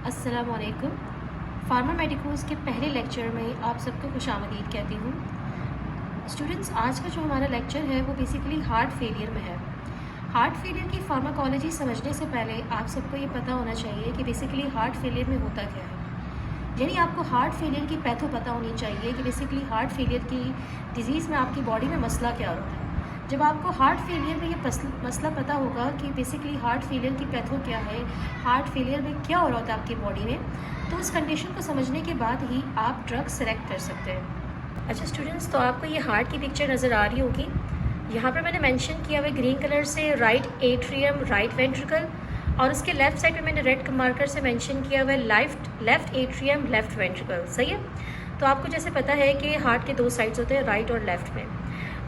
अस्सलाम वालेकुम। फार्मा मेडिकोज़ के पहले लेक्चर में आप सबको खुशामदीद कहती हूँ। स्टूडेंट्स, आज का जो हमारा लेक्चर है वो बेसिकली हार्ट फेलियर में है। हार्ट फेलियर की फार्माकोलॉजी समझने से पहले आप सबको ये पता होना चाहिए कि बेसिकली हार्ट फेलियर में होता क्या है। यानी आपको हार्ट फेलियर की पैथो पता होनी चाहिए कि बेसिकली हार्ट फेलियर की डिज़ीज़ में आपकी बॉडी में मसला क्या होता है। जब आपको हार्ट फेलियर में ये मसला पता होगा कि बेसिकली हार्ट फेलियर की पैथो क्या है, हार्ट फेलियर में क्या हो रहा होता है आपकी बॉडी में, तो उस कंडीशन को समझने के बाद ही आप ड्रग सेलेक्ट कर सकते हैं। अच्छा स्टूडेंट्स, तो आपको ये हार्ट की पिक्चर नज़र आ रही होगी। यहाँ पर मैंने मेंशन किया हुआ ग्रीन कलर से राइट एट्रियम, राइट वेंट्रिकल, और उसके लेफ़्ट साइड पे मैंने रेड मार्कर से मेंशन किया हुआ है लेफ़्ट एट्रियम, लेफ़्ट वेंट्रिकल। सही है। तो आपको जैसे पता है कि हार्ट के दो साइड्स होते हैं, राइट और लेफ़्ट में।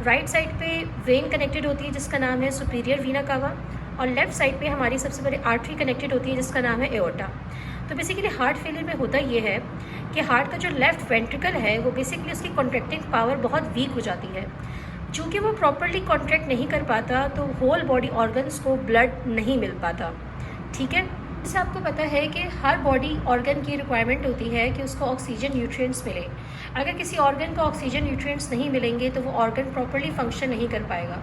राइट साइड पे वेन कनेक्टेड होती है जिसका नाम है सुपीरियर वीना कावा, और लेफ़्ट साइड पे हमारी सबसे बड़ी आर्टरी कनेक्टेड होती है जिसका नाम है एओर्टा। तो बेसिकली हार्ट फेलियर में होता ये है कि हार्ट का जो लेफ़्ट वेंट्रिकल है वो बेसिकली उसकी कॉन्ट्रैक्टिंग पावर बहुत वीक हो जाती है। चूँकि वो प्रॉपरली कॉन्ट्रैक्ट नहीं कर पाता तो होल बॉडी ऑर्गन्स को ब्लड नहीं मिल पाता। ठीक है। जैसे आपको पता है कि हर बॉडी ऑर्गन की रिक्वायरमेंट होती है कि उसको ऑक्सीजन न्यूट्रिएंट्स मिले। अगर किसी ऑर्गन को ऑक्सीजन न्यूट्रिएंट्स नहीं मिलेंगे तो वो ऑर्गन प्रॉपरली फंक्शन नहीं कर पाएगा,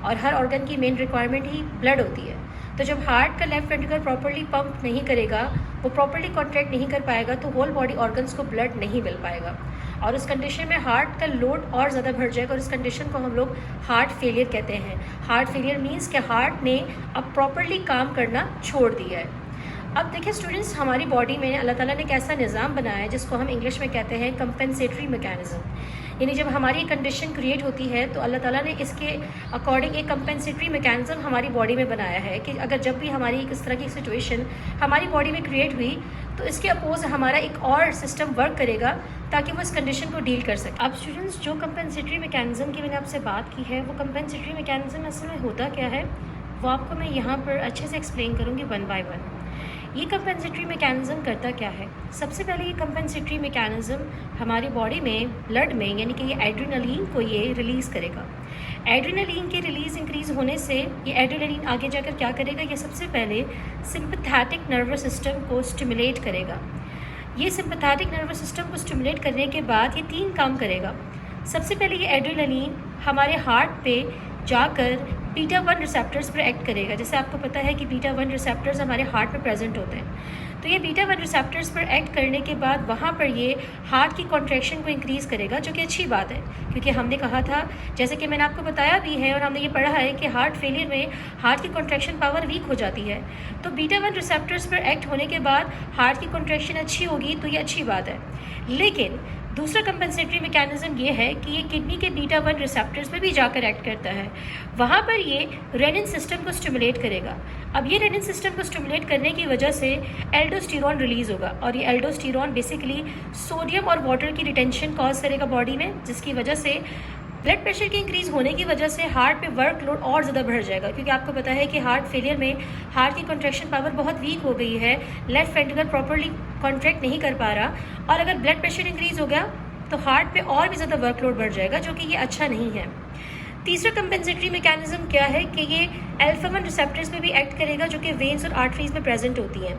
और हर ऑर्गन की मेन रिक्वायरमेंट ही ब्लड होती है। तो जब हार्ट का लेफ्ट वेंट्रिकल प्रॉपरली पंप नहीं करेगा, वो प्रॉपरली कॉन्ट्रैक्ट नहीं कर पाएगा, तो होल बॉडी ऑर्गन्स को ब्लड नहीं मिल पाएगा, और उस कंडीशन में हार्ट का लोड और ज़्यादा बढ़ जाएगा, और इस कंडीशन को हम लोग हार्ट फेलियर कहते हैं। हार्ट फेलियर मीन्स कि हार्ट ने अब प्रॉपरली काम करना छोड़ दिया है। अब देखिए स्टूडेंट्स, हमारी बॉडी में अल्लाह ताला ने एक ऐसा निज़ाम बनाया है जिसको हम इंग्लिश में कहते हैं कंपेंसेटरी मैकेनिज़्म। यानी जब हमारी कंडीशन क्रिएट होती है तो अल्लाह ताला ने इसके अकॉर्डिंग एक कंपेंसेटरी मैकेनिज़्म हमारी बॉडी में बनाया है कि अगर जब भी हमारी इस तरह की सिचुएशन हमारी बॉडी में क्रिएट हुई तो इसके अपोज हमारा एक और सिस्टम वर्क करेगा ताकि वो इस कंडीशन को डील कर सके। अब स्टूडेंट्स, जो कंपेंसेटरी मैकेनिज़्म की मैंने आपसे बात की है, वो कंपेंसेटरी मैकेनिज़्म असल में होता क्या है वो आपको मैं यहाँ पर अच्छे से एक्सप्लेन करूँगी वन बाय वन। ये कंपेंसेटरी मैकेनिज़्म करता क्या है। सबसे पहले ये कंपेंसेटरी मैकेनिज़्म हमारी बॉडी में ब्लड में यानी कि ये एड्रेनलिन को ये रिलीज़ करेगा। एड्रेनलिन के रिलीज़ इंक्रीज़ होने से ये एड्रेनलिन आगे जाकर क्या करेगा, ये सबसे पहले सिंपैथेटिक नर्वस सिस्टम को स्टिमुलेट करेगा। ये सिंपैथेटिक नर्वस सिस्टम को स्टिमुलेट करने के बाद ये 3 काम करेगा। सबसे पहले ये एड्रेनलिन हमारे हार्ट पे जाकर बीटा 1 रिसेप्टर्स पर एक्ट करेगा। जैसे आपको पता है कि बीटा 1 रिसेप्टर्स हमारे हार्ट में प्रेजेंट होते हैं, तो ये बीटा 1 रिसेप्टर्स पर एक्ट करने के बाद वहाँ पर ये हार्ट की कॉन्ट्रैक्शन को इंक्रीज़ करेगा, जो कि अच्छी बात है क्योंकि हमने कहा था, जैसे कि मैंने आपको बताया भी है और हमने ये पढ़ा है कि हार्ट फेलियर में हार्ट की कॉन्ट्रैक्शन पावर वीक हो जाती है। तो बीटा 1 रिसेप्टर्स पर एक्ट होने के बाद हार्ट की कॉन्ट्रैक्शन अच्छी होगी, तो ये अच्छी बात है। लेकिन दूसरा कंपेंसेटरी मैकेनिज़्म ये है कि ये किडनी के बीटा 1 रिसेप्टर्स पे भी जाकर एक्ट करता है। वहाँ पर ये रेनिन सिस्टम को स्टिमुलेट करेगा। अब ये रेनिन सिस्टम को स्टिमुलेट करने की वजह से एल्डोस्टेरॉन रिलीज़ होगा, और ये एल्डोस्टेरॉन बेसिकली सोडियम और वाटर की रिटेंशन कॉज करेगा बॉडी में, जिसकी वजह से ब्लड प्रेशर के इंक्रीज़ होने की वजह से हार्ट पे वर्कलोड और ज़्यादा बढ़ जाएगा, क्योंकि आपको पता है कि हार्ट फेलियर में हार्ट की कॉन्ट्रैक्शन पावर बहुत वीक हो गई है, लेफ्ट वेंट्रिकल प्रॉपरली कॉन्ट्रैक्ट नहीं कर पा रहा, और अगर ब्लड प्रेशर इंक्रीज़ हो गया तो हार्ट पे और भी ज़्यादा वर्कलोड बढ़ जाएगा, जो कि ये अच्छा नहीं है। तीसरा कंपेंसेटरी मैकेनिज़्म क्या है कि ये अल्फा 1 रिसेप्टर्स पे भी एक्ट करेगा, जो कि वेन्स और आर्टरीज में प्रेजेंट होती हैं।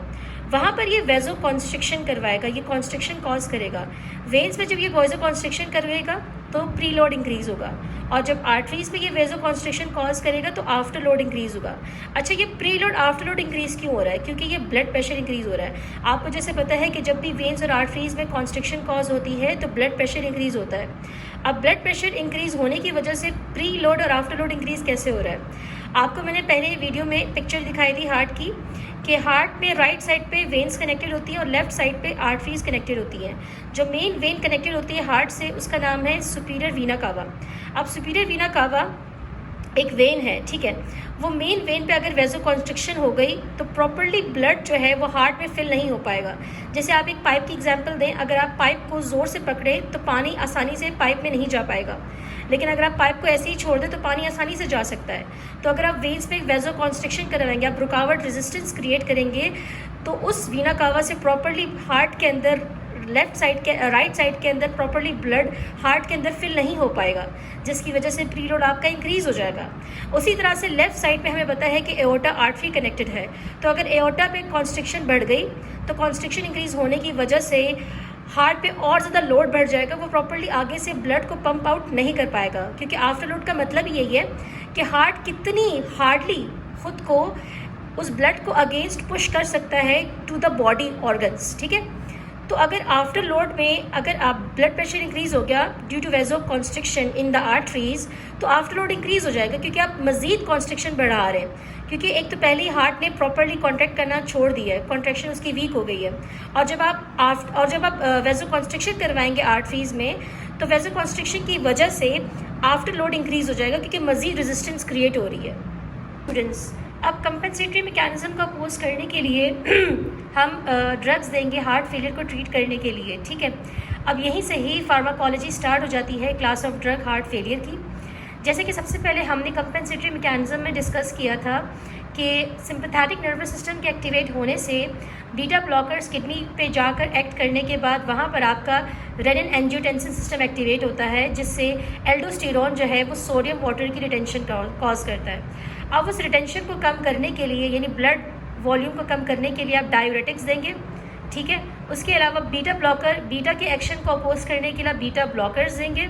वहाँ पर ये वेजो कॉन्स्ट्रिक्शन करवाएगा, ये कॉन्स्ट्रिक्शन कॉज करेगा। वेन्स में जब ये वेजो कॉन्स्ट्रिक्शन करवाएगा तो प्रीलोड इंक्रीज़ होगा, और जब आर्टरीज में ये वेजो कॉन्स्ट्रिक्शन कॉज करेगा तो आफ्टर लोड इंक्रीज़ होगा। अच्छा, ये प्रीलोड आफ्टर लोड इंक्रीज़ क्यों हो रहा है? क्योंकि ये ब्लड प्रेशर इंक्रीज़ हो रहा है। आपको जैसे पता है कि जब भी वेन्स और आर्टरीज में कॉन्स्ट्रिक्शन कॉज होती है तो ब्लड प्रेशर इंक्रीज़ होता है। अब ब्लड प्रेशर इंक्रीज़ होने की वजह से प्री लोड और आफ्टर लोड इंक्रीज़ कैसे हो रहा है? आपको मैंने पहले वीडियो में पिक्चर दिखाई थी हार्ट की, कि हार्ट में राइट साइड पे वेन्स कनेक्टेड होती है और लेफ्ट साइड पे आर्टरीज कनेक्टेड होती हैं। जो मेन वेन कनेक्टेड होती है हार्ट से उसका नाम है सुपीरियर वीना कावा। अब सुपीरियर वीना कावा एक वेन है, ठीक है। वो मेन वेन पे अगर वेजो कॉन्स्ट्रिक्शन हो गई तो प्रॉपरली ब्लड जो है वो हार्ट में फिल नहीं हो पाएगा। जैसे आप एक पाइप की एग्जांपल दें, अगर आप पाइप को ज़ोर से पकड़े तो पानी आसानी से पाइप में नहीं जा पाएगा, लेकिन अगर आप पाइप को ऐसे ही छोड़ दें तो पानी आसानी से जा सकता है। तो अगर आप वेन्स पे एक वेजो कॉन्स्ट्रिक्शन करवाएंगे, आप रुकावट रेजिस्टेंस क्रिएट करेंगे, तो उस वीना कावा से प्रॉपरली हार्ट के अंदर लेफ्ट साइड के राइट साइड के अंदर प्रॉपरली ब्लड हार्ट के अंदर फिल नहीं हो पाएगा, जिसकी वजह से प्रीलोड आपका इंक्रीज़ हो जाएगा। उसी तरह से लेफ्ट साइड पे हमें पता है कि एओर्टा आर्टरी कनेक्टेड है, तो अगर एओर्टा पे कॉन्स्ट्रिक्शन बढ़ गई तो कॉन्स्ट्रिक्शन इंक्रीज़ होने की वजह से हार्ट पे और ज़्यादा लोड बढ़ जाएगा, वो प्रॉपरली आगे से ब्लड को पंप आउट नहीं कर पाएगा, क्योंकि आफ्टर लोड का मतलब यही है कि हार्ट कितनी हार्डली खुद को उस ब्लड को अगेंस्ट पुश कर सकता है टू द बॉडी ऑर्गन्स। ठीक है, तो अगर आफ्टर लोड में अगर आप ब्लड प्रेशर इंक्रीज़ हो गया due to vasoconstriction in the arteries, तो आफ्टर लोड इंक्रीज़ हो जाएगा, क्योंकि आप मज़ीद कॉन्स्ट्रिक्शन बढ़ा रहे हैं, क्योंकि एक तो पहले ही हार्ट ने प्रॉपरली कॉन्ट्रैक्ट करना छोड़ दिया है, कॉन्ट्रैक्शन उसकी वीक हो गई है। और जब आप वेजो कॉन्स्ट्रिक्शन करवाएंगे आर्टरीज में, तो वेजो कॉन्स्ट्रिक्शन की वजह से आफ्टर लोड इंक्रीज़ हो जाएगा, क्योंकि मज़ीद रेजिस्टेंस क्रिएट हो रही है। स्टूडेंट्स, अब कंपेंसेटरी मैकेनिज्म का अपोज करने के लिए हम ड्रग्स देंगे हार्ट फेलियर को ट्रीट करने के लिए। ठीक है, अब यहीं से ही फार्माकोलॉजी स्टार्ट हो जाती है class of drug heart failure की। जैसे कि सबसे पहले हमने कंपेंसेटरी मैकेनिज्म में डिस्कस किया था कि सिंपैथेटिक नर्वस सिस्टम के एक्टिवेट होने से बीटा ब्लॉकर्स किडनी पे जाकर एक्ट करने के बाद वहाँ पर आपका रेनिन एंजियोटेंसिन सिस्टम एक्टिवेट होता है, जिससे एल्डोस्टेरॉन जो है वो सोडियम वाटर की रिटेंशन कॉज करता है। अब उस रिटेंशन को कम करने के लिए, यानी ब्लड वॉल्यूम को कम करने के लिए आप डायूरेटिक्स देंगे। ठीक है, उसके अलावा बीटा ब्लॉकर, बीटा के एक्शन को अपोज करने के लिए बीटा ब्लॉकर्स देंगे।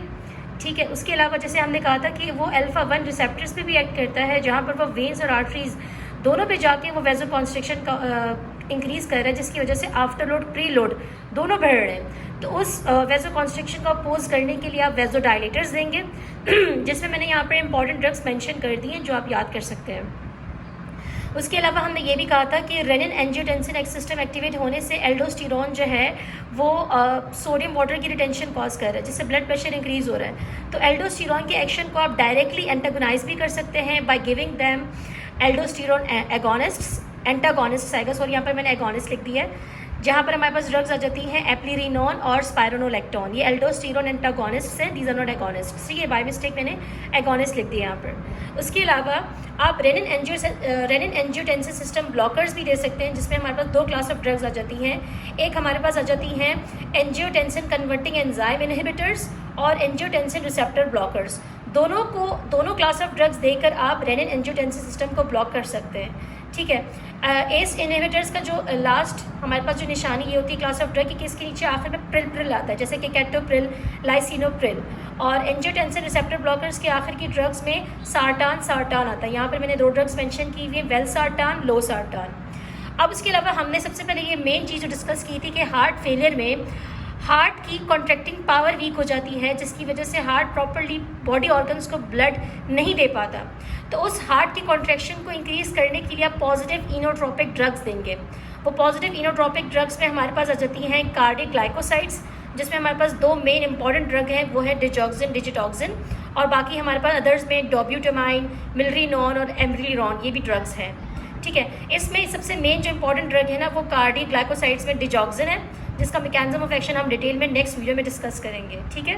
ठीक है, उसके अलावा जैसे हमने कहा था कि वो अल्फा 1 रिसेप्टर्स पे भी एक्ट करता है, जहाँ पर वो वेन्स और आर्टरीज दोनों पे जाके वो वेजो कॉन्स्ट्रिक्शन का इंक्रीज़ कर रहा है, जिसकी वजह से आफ्टर लोड प्री लोड दोनों बढ़ रहे हैं। तो उस वेजो कॉन्स्ट्रिक्शन को अपोज करने के लिए आप वेजो डायलेटर्स देंगे, जिसमें मैंने यहाँ पर इंपॉर्टेंट ड्रग्स मेंशन कर दिए हैं जो आप याद कर सकते हैं। उसके अलावा हमने ये भी कहा था कि रेनिन एंजियोटेंसिन सिस्टम एक्टिवेट होने से एल्डोस्टेरॉन जो है वो सोडियम वाटर की रिटेंशन कॉज कर रहा है, जिससे ब्लड प्रेशर इंक्रीज़ हो रहा है। तो एल्डोस्टेरॉन के एक्शन को आप डायरेक्टली एंटागोनाइज भी कर सकते हैं by giving them aldosterone agonists, antagonists आएगा, सॉरी यहाँ पर मैंने एगोनिस्ट लिख दिया है, जहाँ पर हमारे पास ड्रग्स आ जाती हैं एप्लीरिनोन और स्पाइरोनोलेक्टोन। ये एल्डोस्टेरॉन एंटागोनिस्ट्स हैं, दीज आर नॉट एगोनिस्ट्स। ठीक है, बाय मिस्टेक मैंने एगोनिस्ट लिख दिया यहाँ पर। उसके अलावा आप रेनिन एंजियोटेंसिन सिस्टम ब्लॉकर्स भी दे सकते हैं, जिसमें हमारे पास दो क्लास ऑफ ड्रग्स आ जाती हैं। एक हमारे पास आ जाती हैं एंजियोटेंसिन कन्वर्टिंग एंजाइम इनहिबिटर्स और एंजियोटेंसिन रिसेप्टर ब्लॉकर्स। दोनों क्लास ऑफ ड्रग्स देकर आप रेनिन एंजियोटेंसिन सिस्टम को ब्लॉक कर सकते हैं। ठीक है, एस इनहिबिटर्स का जो लास्ट हमारे पास जो निशानी ये होती है क्लास ऑफ ड्रग की, इसके नीचे आखिर में प्रिल आता है, जैसे कि कैटोप्रिल, लाइसिनोप्रिल। और एंजियोटेंसिन रिसेप्टर ब्लॉकर्स के आखिर की ड्रग्स में सार्टान आता है। यहाँ पर मैंने दो ड्रग्स मेंशन की हुई है, वेलसार्टान, लोसार्टान। अब उसके अलावा हमने सबसे पहले ये मेन चीज़ जो डिस्कस की थी कि हार्ट फेलियर में हार्ट की कॉन्ट्रैक्टिंग पावर वीक हो जाती है, जिसकी वजह से हार्ट प्रॉपरली बॉडी ऑर्गन्स को ब्लड नहीं दे पाता। तो उस हार्ट की कॉन्ट्रैक्शन को इंक्रीज़ करने के लिए आप पॉजिटिव इनोट्रोपिक ड्रग्स देंगे। वो पॉजिटिव इनोट्रोपिक ड्रग्स में हमारे पास आ जाती हैं कार्डिक ग्लाइकोसाइड्स, जिसमें हमारे पास दो मेन इंपॉर्टेंट ड्रग हैं, वो है डिजॉक्सिन, डिजिटॉक्सिन, और बाकी हमारे पास अदर्स में डोब्यूटामाइन, मिलरिनॉन और एम्ब्रिलिरॉन, ये भी ड्रग्स हैं। ठीक है, इसमें सबसे मेन जो इंपॉर्टेंट ड्रग है ना वो कार्डिक ग्लाइकोसाइड्स में डिजॉक्सिन है, जिसका मैकेनिज्म ऑफ एक्शन हम डिटेल में नेक्स्ट वीडियो में डिस्कस करेंगे। ठीक है।